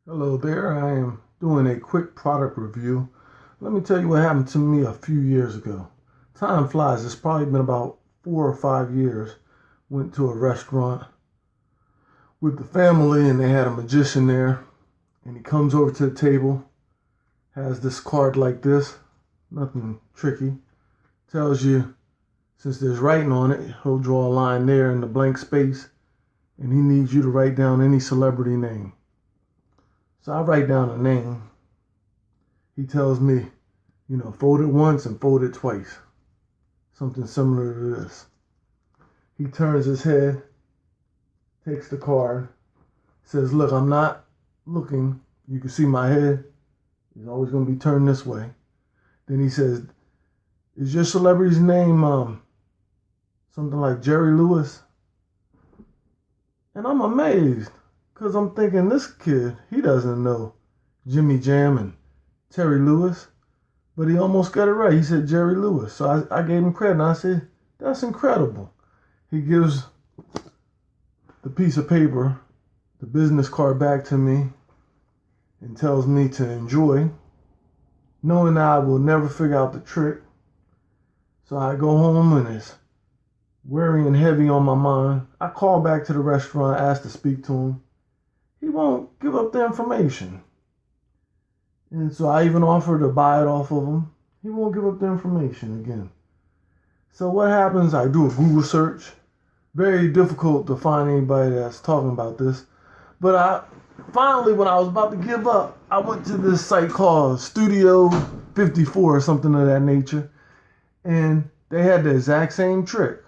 Hello there, I am doing a quick product review. Let me tell you what happened to me a few years ago. Time flies, it's probably been about 4 or 5 years. Went to a restaurant with the family and they had a magician there. And he comes over to the table, has this card like this, nothing tricky. Tells you, since there's writing on it, he'll draw a line there in the blank space and he needs you to write down any celebrity name. So I write down a name. He tells me, fold it once and fold it twice. Something similar to this. He turns his head, takes the card, says, look, I'm not looking. You can see my head. It's always going to be turned this way. Then he says, is your celebrity's name something like Jerry Lewis? And I'm amazed. Because I'm thinking, this kid, he doesn't know Jimmy Jam and Terry Lewis. But he almost got it right. He said Jerry Lewis. So I gave him credit. And I said, that's incredible. He gives the piece of paper, the business card, back to me and tells me to enjoy, knowing that I will never figure out the trick. So I go home and it's weary and heavy on my mind. I call back to the restaurant, ask to speak to him. He won't give up the information. And so I even offered to buy it off of him. He won't give up the information again. So what happens, I do a Google search. Very difficult to find anybody that's talking about this. But finally, when I was about to give up, I went to this site called Studio 54 or something of that nature. And they had the exact same trick.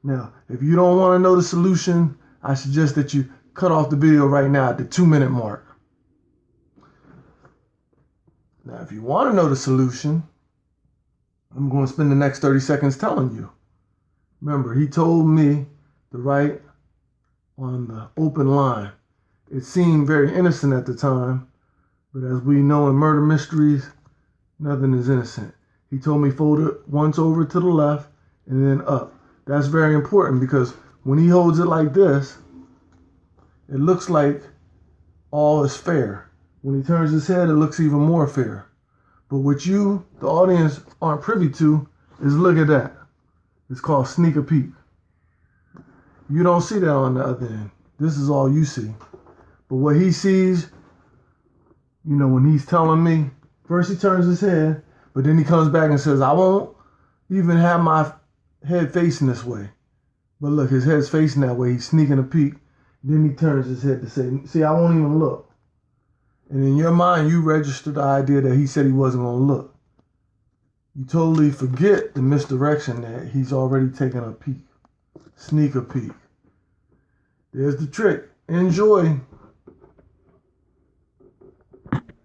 Now, if you don't want to know the solution, I suggest that you cut off the video right now at the 2-minute mark. Now, if you want to know the solution, I'm going to spend the next 30 seconds telling you. Remember, he told me to write on the open line. It seemed very innocent at the time, but as we know in murder mysteries, nothing is innocent. He told me fold it once over to the left and then up. That's very important because when he holds it like this, it looks like all is fair. When he turns his head, it looks even more fair. But what you, the audience, aren't privy to is look at that. It's called sneak a peek. You don't see that on the other end. This is all you see. But what he sees, when he's telling me, first he turns his head, but then he comes back and says, I won't even have my head facing this way. But look, his head's facing that way. He's sneaking a peek. Then he turns his head to say, see, I won't even look. And in your mind, you register the idea that he said he wasn't going to look. You totally forget the misdirection that he's already taken a peek. Sneak a peek. There's the trick. Enjoy.